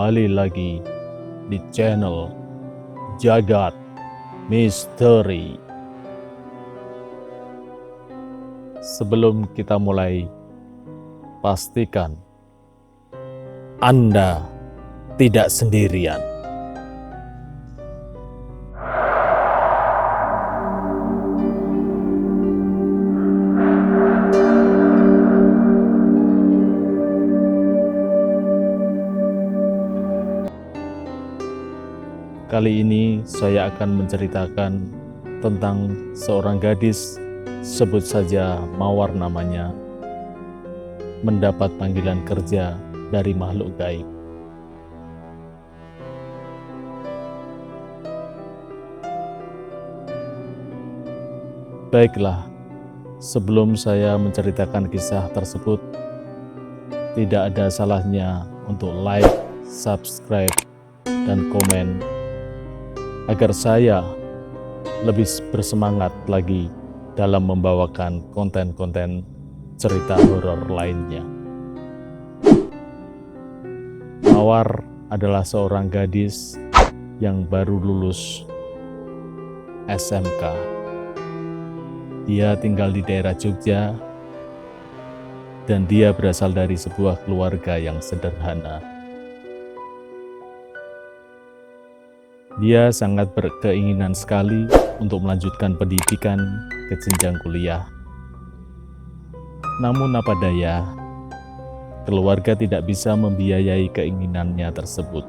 kembali lagi di channel Jagat Misteri. Sebelum kita mulai, pastikan Anda tidak sendirian. Kali ini saya akan menceritakan tentang seorang gadis, sebut saja Mawar namanya, mendapat panggilan kerja dari makhluk gaib. Baiklah, sebelum saya menceritakan kisah tersebut, tidak ada salahnya untuk like, subscribe, dan komen agar saya lebih bersemangat lagi dalam membawakan konten-konten cerita horor lainnya. Mawar adalah seorang gadis yang baru lulus SMK. Dia tinggal di daerah Jogja dan dia berasal dari sebuah keluarga yang sederhana. Dia sangat berkeinginan sekali untuk melanjutkan pendidikan ke jenjang kuliah. Namun apa daya, keluarga tidak bisa membiayai keinginannya tersebut.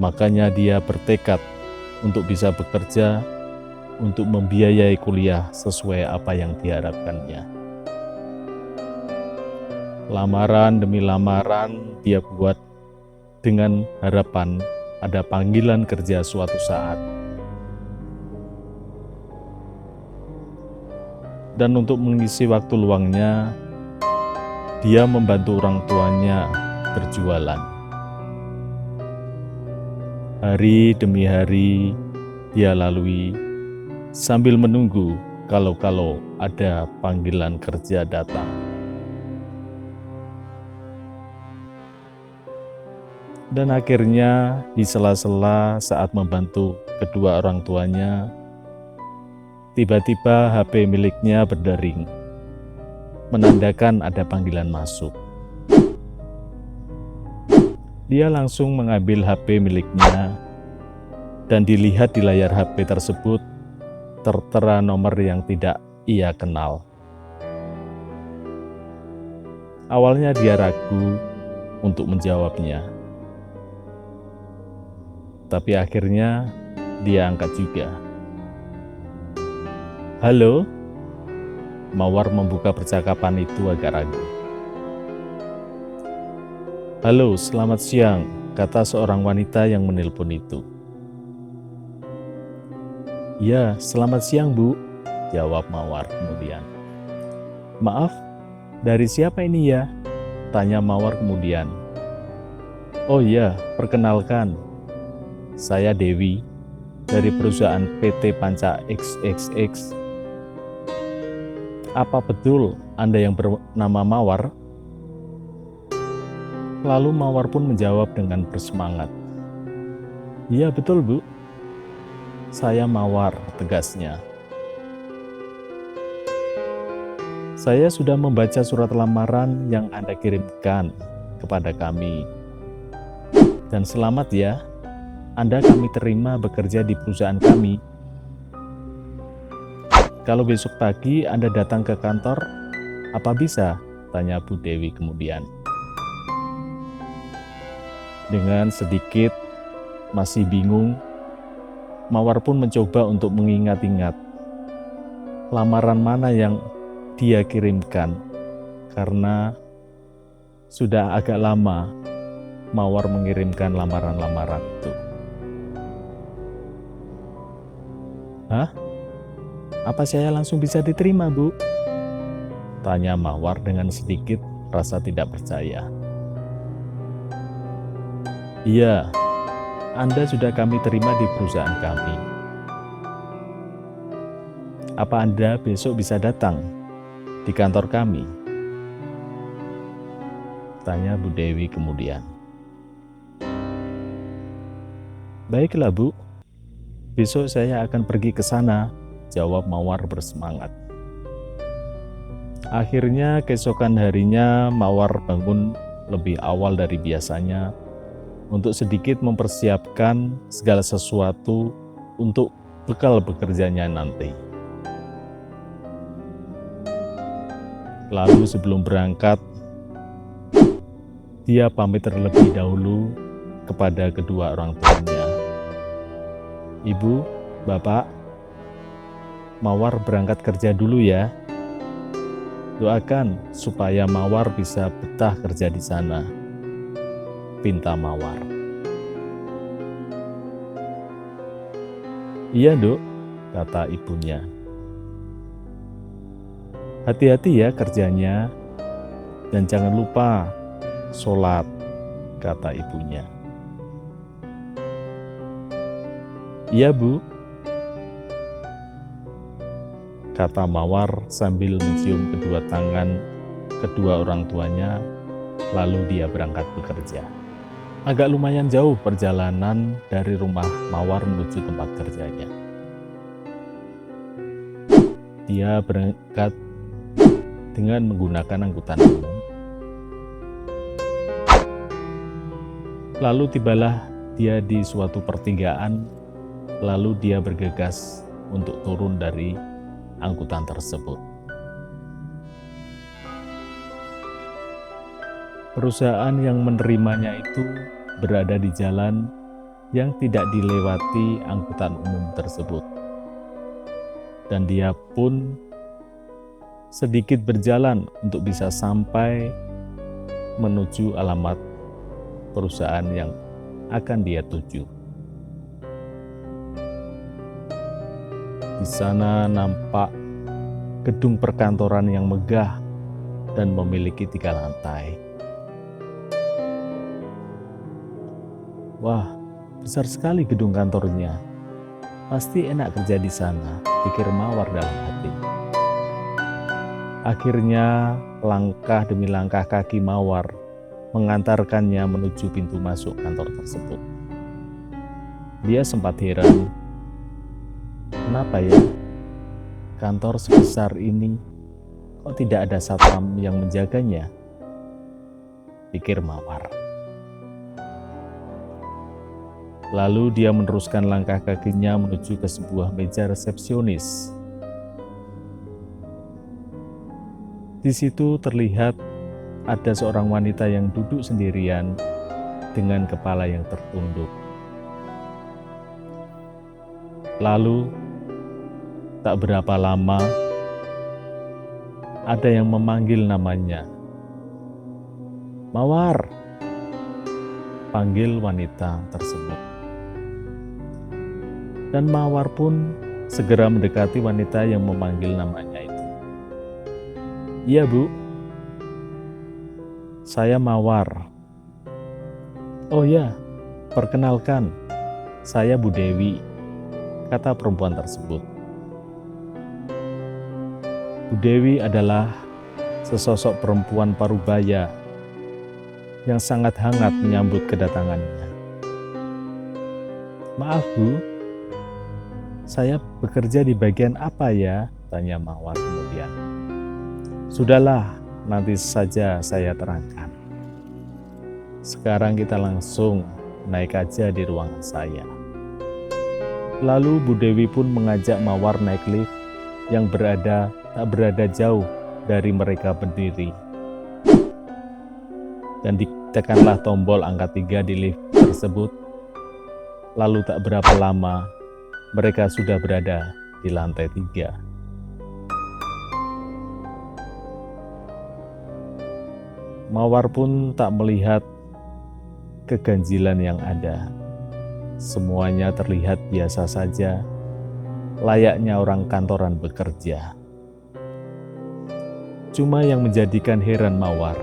Makanya dia bertekad untuk bisa bekerja untuk membiayai kuliah sesuai apa yang diharapkannya. Lamaran demi lamaran dia buat dengan harapan ada panggilan kerja suatu saat. Dan untuk mengisi waktu luangnya, dia membantu orang tuanya berjualan. Hari demi hari dia lalui sambil menunggu kalau ada panggilan kerja datang. Dan akhirnya di sela-sela saat membantu kedua orang tuanya, tiba-tiba HP miliknya berdering, menandakan ada panggilan masuk. Dia langsung mengambil HP miliknya dan dilihat di layar HP tersebut tertera nomor yang tidak ia kenal. Awalnya dia ragu untuk menjawabnya. Tapi akhirnya dia angkat juga. Halo? Mawar membuka percakapan itu agak ragu. Halo, selamat siang, kata seorang wanita yang menelpon itu. Ya, selamat siang Bu, jawab Mawar kemudian. Maaf, dari siapa ini ya? Tanya Mawar kemudian. Oh iya, perkenalkan. Saya Dewi, dari perusahaan PT Panca XXX. Apa betul Anda yang bernama Mawar? Lalu Mawar pun menjawab dengan bersemangat. Iya betul Bu, saya Mawar, tegasnya. Saya sudah membaca surat lamaran yang Anda kirimkan kepada kami. Dan selamat ya, Anda kami terima bekerja di perusahaan kami. Kalau besok pagi Anda datang ke kantor, apa bisa? Tanya Bu Dewi kemudian. Dengan sedikit masih bingung, Mawar pun mencoba untuk mengingat-ingat lamaran mana yang dia kirimkan, karena sudah agak lama Mawar mengirimkan lamaran-lamaran itu. Hah? Apa saya langsung bisa diterima, Bu? Tanya Mawar dengan sedikit rasa tidak percaya. Iya, Anda sudah kami terima di perusahaan kami. Apa Anda besok bisa datang di kantor kami? tanya Bu Dewi kemudian. Baiklah Bu, besok saya akan pergi ke sana, jawab Mawar bersemangat. Akhirnya keesokan harinya Mawar bangun lebih awal dari biasanya untuk sedikit mempersiapkan segala sesuatu untuk bekal bekerjanya nanti. Lalu sebelum berangkat, dia pamit terlebih dahulu kepada kedua orang tuanya. Ibu, Bapak, Mawar berangkat kerja dulu ya. Doakan supaya Mawar bisa betah kerja di sana, pinta Mawar. Iya, Dok, kata ibunya. Hati-hati ya kerjanya, dan jangan lupa sholat, kata ibunya. Iya, Bu, kata Mawar sambil mencium kedua tangan kedua orang tuanya, lalu dia berangkat bekerja. Agak lumayan jauh perjalanan dari rumah Mawar menuju tempat kerjanya. Dia berangkat dengan menggunakan angkutan umum. Lalu tibalah dia di suatu pertigaan, lalu dia bergegas untuk turun dari angkutan tersebut. Perusahaan yang menerimanya itu berada di jalan yang tidak dilewati angkutan umum tersebut. Dan dia pun sedikit berjalan untuk bisa sampai menuju alamat perusahaan yang akan dia tuju. Di sana nampak gedung perkantoran yang megah dan memiliki 3 lantai. Wah, besar sekali gedung kantornya. Pasti enak kerja di sana, pikir Mawar dalam hati. Akhirnya, langkah demi langkah kaki Mawar mengantarkannya menuju pintu masuk kantor tersebut. Dia sempat heran, kenapa ya kantor sebesar ini kok tidak ada satpam yang menjaganya? Pikir Mawar. Lalu dia meneruskan langkah kakinya menuju ke sebuah meja resepsionis. Di situ terlihat ada seorang wanita yang duduk sendirian dengan kepala yang tertunduk. Lalu, tak berapa lama, ada yang memanggil namanya. Mawar, panggil wanita tersebut. Dan Mawar pun segera mendekati wanita yang memanggil namanya itu. Iya, Bu. Saya Mawar. Oh ya, perkenalkan, saya Bu Dewi, kata perempuan tersebut. Bu Dewi adalah sesosok perempuan parubaya yang sangat hangat menyambut kedatangannya. Maaf Bu, saya bekerja di bagian apa ya? Tanya Mawar kemudian. Sudahlah, nanti saja saya terangkan. Sekarang kita langsung naik aja di ruangan saya. Lalu Bu Dewi pun mengajak Mawar naik lift yang tak berada jauh dari mereka berdiri. Dan ditekanlah tombol angka 3 di lift tersebut. Lalu tak berapa lama mereka sudah berada di lantai 3. Mawar pun tak melihat keganjilan yang ada. Semuanya terlihat biasa saja, layaknya orang kantoran bekerja. Cuma yang menjadikan heran Mawar,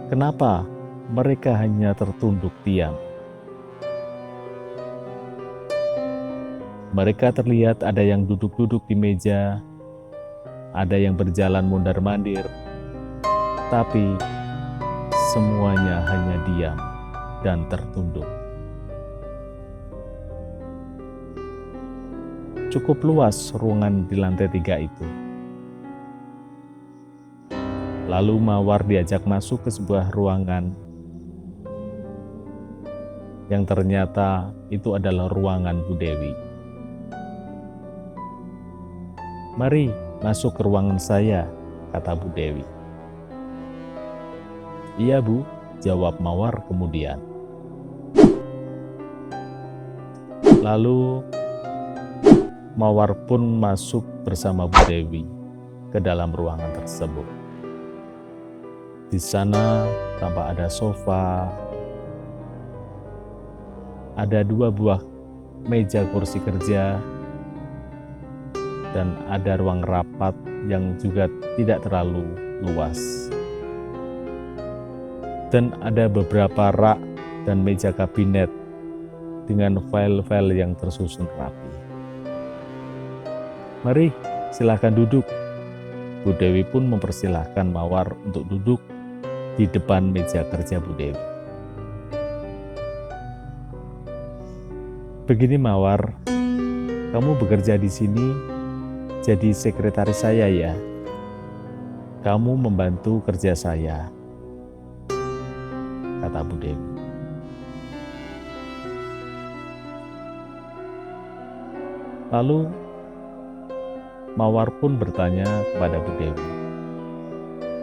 kenapa mereka hanya tertunduk diam? Mereka terlihat ada yang duduk-duduk di meja, ada yang berjalan mundar-mandir, tapi semuanya hanya diam dan tertunduk. Cukup luas ruangan di lantai 3 itu. Lalu Mawar diajak masuk ke sebuah ruangan yang ternyata itu adalah ruangan Bu Dewi. "Mari masuk ke ruangan saya," kata Bu Dewi. "Iya Bu," jawab Mawar kemudian. Lalu Mawar pun masuk bersama Bu Dewi ke dalam ruangan tersebut. Di sana tampak ada sofa, ada 2 buah meja kursi kerja, dan ada ruang rapat yang juga tidak terlalu luas. Dan ada beberapa rak dan meja kabinet dengan file-file yang tersusun rapi. "Mari, silakan duduk." Bu Dewi pun mempersilahkan Mawar untuk duduk di depan meja kerja Bu Dewi. "Begini Mawar, kamu bekerja di sini jadi sekretaris saya ya. Kamu membantu kerja saya," kata Bu Dewi. Lalu Mawar pun bertanya kepada Bu Dewi,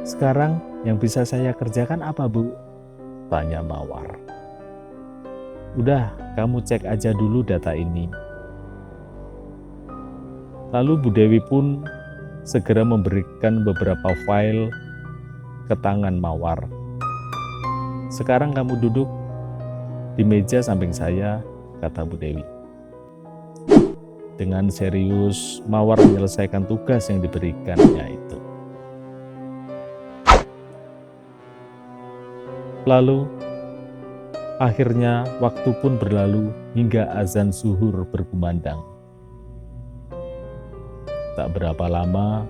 "Sekarang yang bisa saya kerjakan apa Bu?" tanya Mawar. "Udah, kamu cek aja dulu data ini." Lalu Bu Dewi pun segera memberikan beberapa file ke tangan Mawar. "Sekarang kamu duduk di meja samping saya," kata Bu Dewi. Dengan serius, Mawar menyelesaikan tugas yang diberikannya itu. Lalu, akhirnya waktu pun berlalu hingga azan zuhur berkumandang. Tak berapa lama,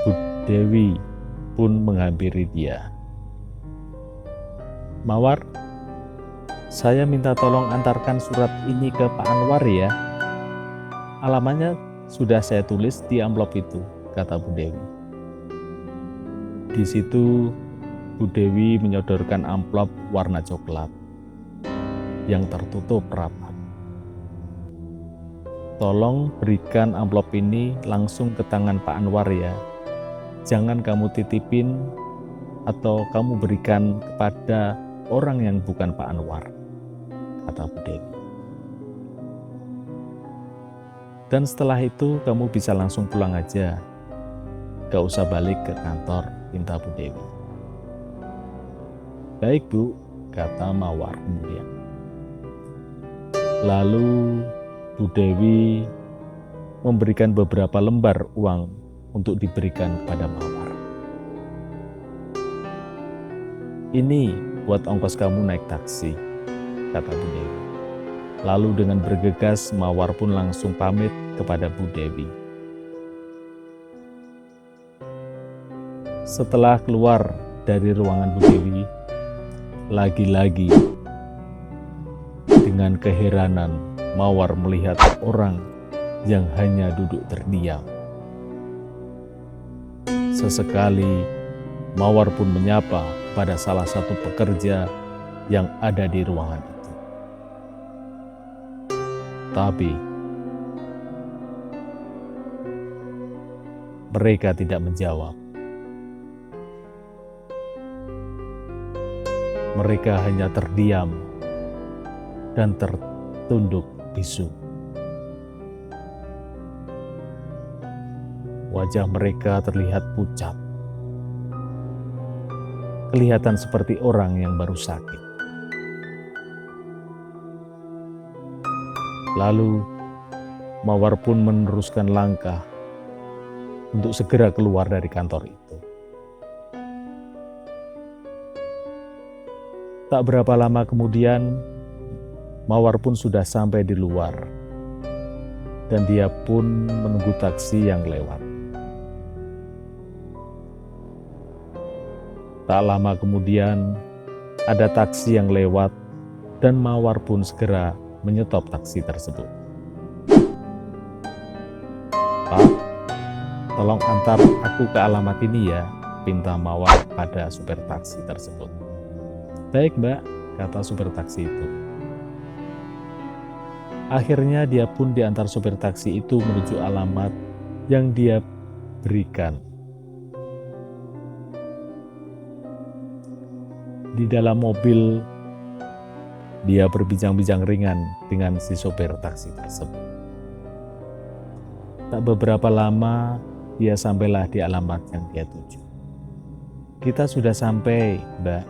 Bu Dewi pun menghampiri dia. "Mawar, saya minta tolong antarkan surat ini ke Pak Anwar ya. Alamatnya sudah saya tulis di amplop itu," kata Bu Dewi. Di situ Bu Dewi menyodorkan amplop warna coklat yang tertutup rapat. "Tolong berikan amplop ini langsung ke tangan Pak Anwar ya. Jangan kamu titipin atau kamu berikan kepada orang yang bukan Pak Anwar," kata Bu Dewi. "Dan setelah itu kamu bisa langsung pulang aja. Gak usah balik ke kantor," pinta Bu Dewi. "Baik Bu," kata Mawar kemudian. Lalu Bu Dewi memberikan beberapa lembar uang untuk diberikan kepada Mawar. "Ini buat ongkos kamu naik taksi," kata Bu Dewi. Lalu dengan bergegas Mawar pun langsung pamit kepada Bu Dewi. Setelah keluar dari ruangan Bu Dewi, lagi-lagi dengan keheranan Mawar melihat orang yang hanya duduk terdiam. Sesekali Mawar pun menyapa pada salah satu pekerja yang ada di ruangan itu. Tapi mereka tidak menjawab. Mereka hanya terdiam dan tertunduk bisu. Wajah mereka terlihat pucat. Kelihatan seperti orang yang baru sakit. Lalu Mawar pun meneruskan langkah untuk segera keluar dari kantor itu. Tak berapa lama kemudian, Mawar pun sudah sampai di luar, dan dia pun menunggu taksi yang lewat. Tak lama kemudian, ada taksi yang lewat dan Mawar pun segera menyetop taksi tersebut. "Pak, tolong antar aku ke alamat ini ya," pinta Mawar pada supir taksi tersebut. "Baik, Mbak," kata supir taksi itu. Akhirnya dia pun diantar supir taksi itu menuju alamat yang dia berikan. Di dalam mobil, dia berbincang-bincang ringan dengan si sopir taksi tersebut. Tak beberapa lama, dia sampailah di alamat yang dia tuju. "Kita sudah sampai, Mbak,"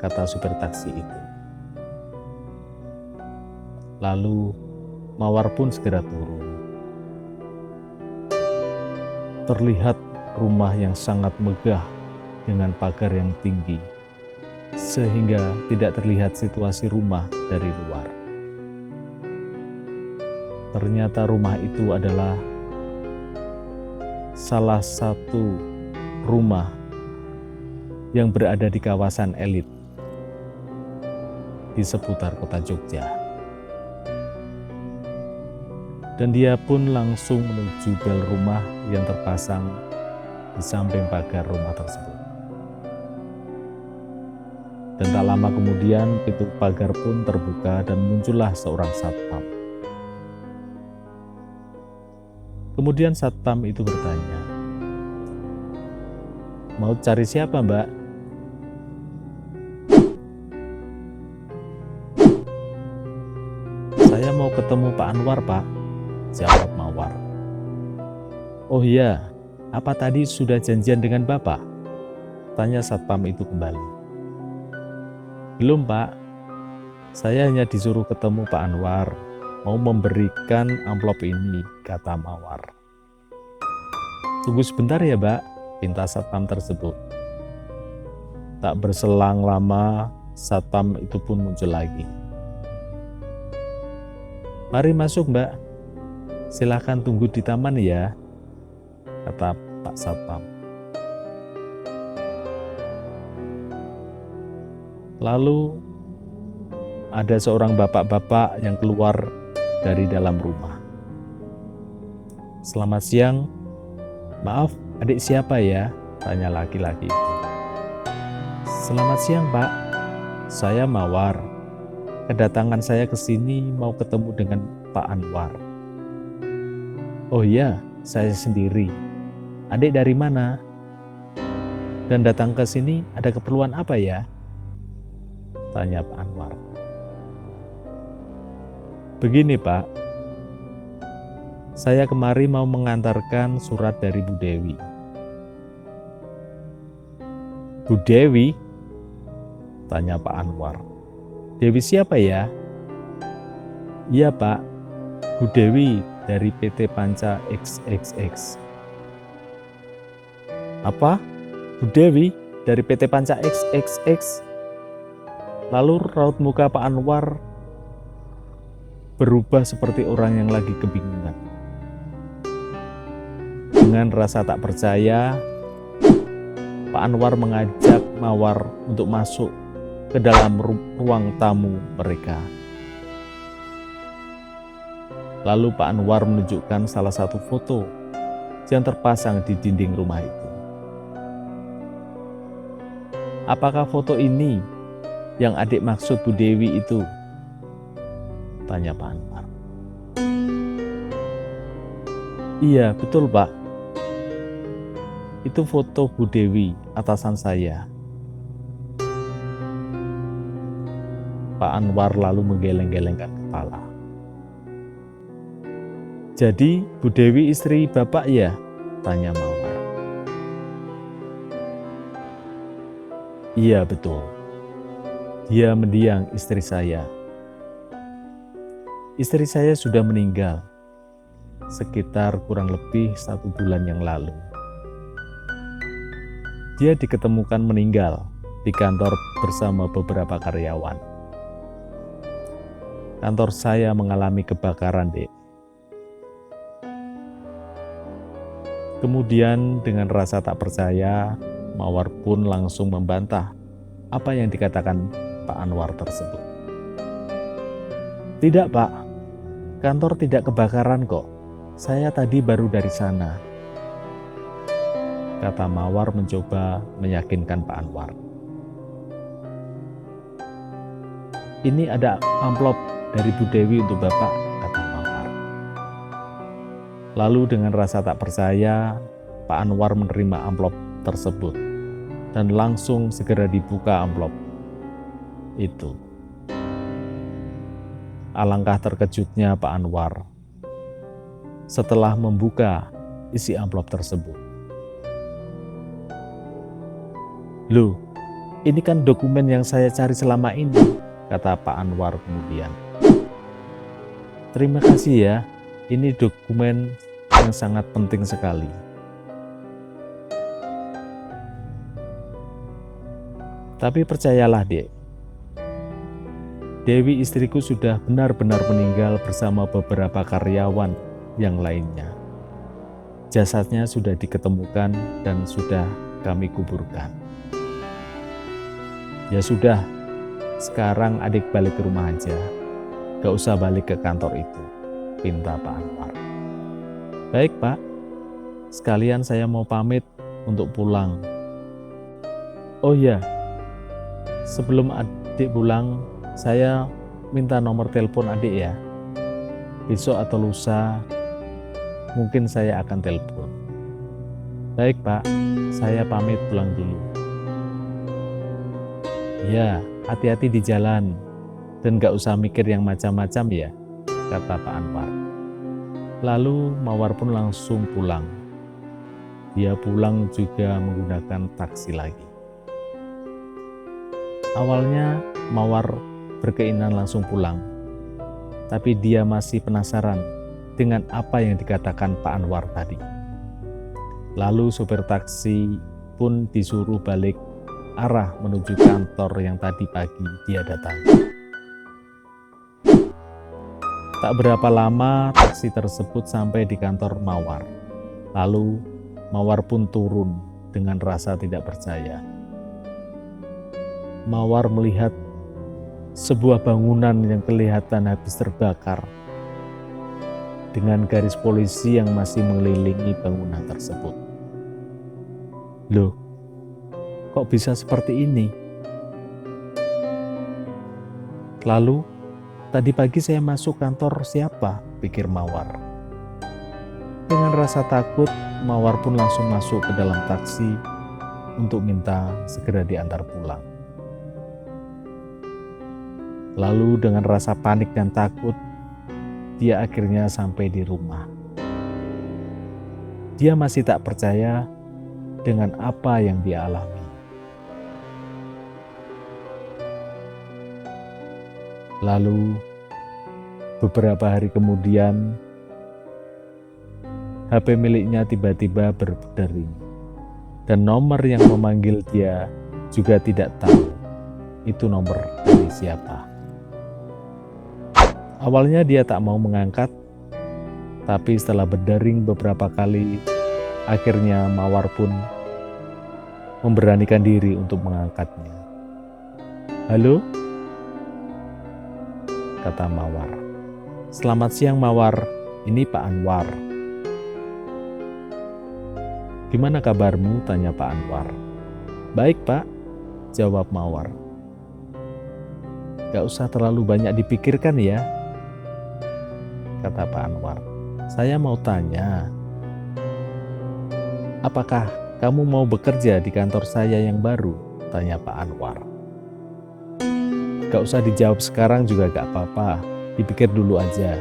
kata supir taksi itu. Lalu, Mawar pun segera turun. Terlihat rumah yang sangat megah dengan pagar yang tinggi, sehingga tidak terlihat situasi rumah dari luar. Ternyata rumah itu adalah salah satu rumah yang berada di kawasan elit di seputar kota Jogja. Dan dia pun langsung menuju bel rumah yang terpasang di samping pagar rumah tersebut. Dan tak lama kemudian pintu pagar pun terbuka dan muncullah seorang satpam. Kemudian satpam itu bertanya, "Mau cari siapa, Mbak?" "Saya mau ketemu Pak Anwar, Pak," jawab Mawar. "Oh iya, apa tadi sudah janjian dengan Bapak?" tanya satpam itu kembali. "Belum, Pak. Saya hanya disuruh ketemu Pak Anwar, mau memberikan amplop ini," kata Mawar. "Tunggu sebentar ya, Mbak," pinta satpam tersebut. Tak berselang lama, satpam itu pun muncul lagi. "Mari masuk, Mbak. Silakan tunggu di taman ya," kata Pak Satpam. Lalu ada seorang bapak-bapak yang keluar dari dalam rumah. "Selamat siang. Maaf, adik siapa ya?" tanya laki-laki itu. "Selamat siang, Pak. Saya Mawar. Kedatangan saya ke sini mau ketemu dengan Pak Anwar." "Oh iya, saya sendiri. Adik dari mana? Dan datang ke sini ada keperluan apa ya?" tanya Pak Anwar. "Begini, Pak. Saya kemari mau mengantarkan surat dari Bu Dewi." "Bu Dewi?" tanya Pak Anwar. "Dewi siapa ya?" "Iya, Pak. Bu Dewi dari PT Panca XXX." "Apa? Bu Dewi dari PT Panca XXX?" Lalu raut muka Pak Anwar berubah seperti orang yang lagi kebingungan. Dengan rasa tak percaya, Pak Anwar mengajak Mawar untuk masuk ke dalam ruang tamu mereka. Lalu Pak Anwar menunjukkan salah satu foto yang terpasang di dinding rumah itu. "Apakah foto ini yang adik maksud Bu Dewi itu?" tanya Pak Anwar. "Iya, betul, Pak. Itu foto Bu Dewi, atasan saya." Pak Anwar lalu menggeleng-gelengkan kepala. "Jadi Bu Dewi istri Bapak ya?" tanya Mawar. "Iya, betul. Dia mendiang istri saya. Istri saya sudah meninggal sekitar kurang lebih 1 bulan yang lalu. Dia diketemukan meninggal di kantor bersama beberapa karyawan. Kantor saya mengalami kebakaran, Dek." Kemudian dengan rasa tak percaya, Mawar pun langsung membantah apa yang dikatakan Pak Anwar tersebut. "Tidak, Pak. Kantor tidak kebakaran kok. Saya tadi baru dari sana," kata Mawar mencoba meyakinkan Pak Anwar. "Ini ada amplop dari Bu Dewi untuk Bapak," kata Mawar. Lalu dengan rasa tak percaya, Pak Anwar menerima amplop tersebut dan langsung segera dibuka amplop itu. Alangkah terkejutnya Pak Anwar setelah membuka isi amplop tersebut. "Loh, ini kan dokumen yang saya cari selama ini," kata Pak Anwar kemudian. "Terima kasih ya, ini dokumen yang sangat penting sekali." "Tapi percayalah, Dek, Dewi istriku sudah benar-benar meninggal bersama beberapa karyawan yang lainnya. Jasadnya sudah diketemukan dan sudah kami kuburkan." "Ya sudah, sekarang adik balik ke rumah aja. Gak usah balik ke kantor itu," pinta Pak Anwar. "Baik, Pak. Sekalian saya mau pamit untuk pulang. Oh ya, sebelum adik pulang, saya minta nomor telepon adik ya. Besok atau lusa mungkin saya akan telepon." "Baik, Pak. Saya pamit pulang dulu." "Ya, hati-hati di jalan dan gak usah mikir yang macam-macam ya," kata Pak Anwar. Lalu Mawar pun langsung pulang. Dia pulang juga menggunakan taksi lagi. Awalnya Mawar berkeinginan langsung pulang, tapi dia masih penasaran dengan apa yang dikatakan Pak Anwar tadi. Lalu sopir taksi pun disuruh balik arah menuju kantor yang tadi pagi dia datangi. Tak berapa lama taksi tersebut sampai di kantor Mawar. Lalu Mawar pun turun dengan rasa tidak percaya. Mawar melihat sebuah bangunan yang kelihatan habis terbakar dengan garis polisi yang masih mengelilingi bangunan tersebut. "Loh, kok bisa seperti ini? Lalu, tadi pagi saya masuk kantor siapa?" pikir Mawar. Dengan rasa takut, Mawar pun langsung masuk ke dalam taksi untuk minta segera diantar pulang. Lalu dengan rasa panik dan takut, dia akhirnya sampai di rumah. Dia masih tak percaya dengan apa yang dia alami. Lalu beberapa hari kemudian, HP miliknya tiba-tiba berdering dan nomor yang memanggil dia juga tidak tahu itu nomor dari siapa. Awalnya dia tak mau mengangkat, tapi setelah berdering beberapa kali, akhirnya Mawar pun memberanikan diri untuk mengangkatnya. "Halo?" kata Mawar. "Selamat siang Mawar, ini Pak Anwar." "Gimana kabarmu?" tanya Pak Anwar. "Baik Pak," jawab Mawar. "Gak usah terlalu banyak dipikirkan ya," kata Pak Anwar. "Saya mau tanya, apakah kamu mau bekerja di kantor saya yang baru?" tanya Pak Anwar. "Gak usah dijawab sekarang juga gak apa-apa, dipikir dulu aja.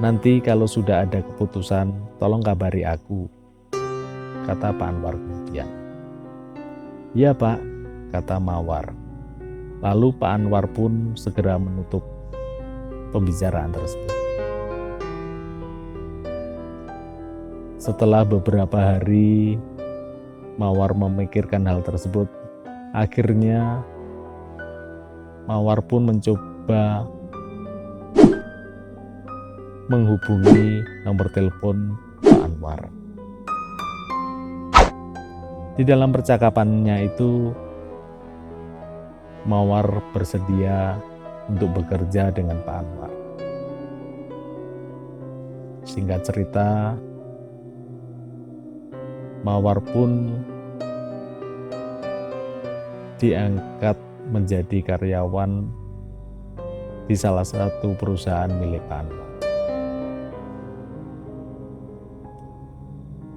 Nanti kalau sudah ada keputusan, tolong kabari aku," kata Pak Anwar kemudian. "Iya Pak," kata Mawar. Lalu Pak Anwar pun segera menutup pembicaraan tersebut. Setelah beberapa hari Mawar memikirkan hal tersebut, akhirnya Mawar pun mencoba menghubungi nomor telepon Pak Anwar. Di dalam percakapannya itu, Mawar bersedia untuk bekerja dengan Pak Anwar. Singkat cerita, Mawar pun diangkat menjadi karyawan di salah satu perusahaan milik Pak Anwar.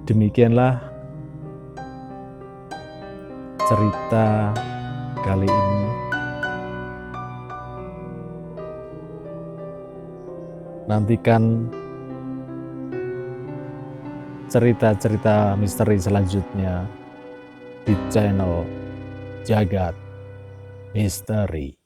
Demikianlah cerita kali ini. Nantikan cerita-cerita misteri selanjutnya di channel Jagat Misteri.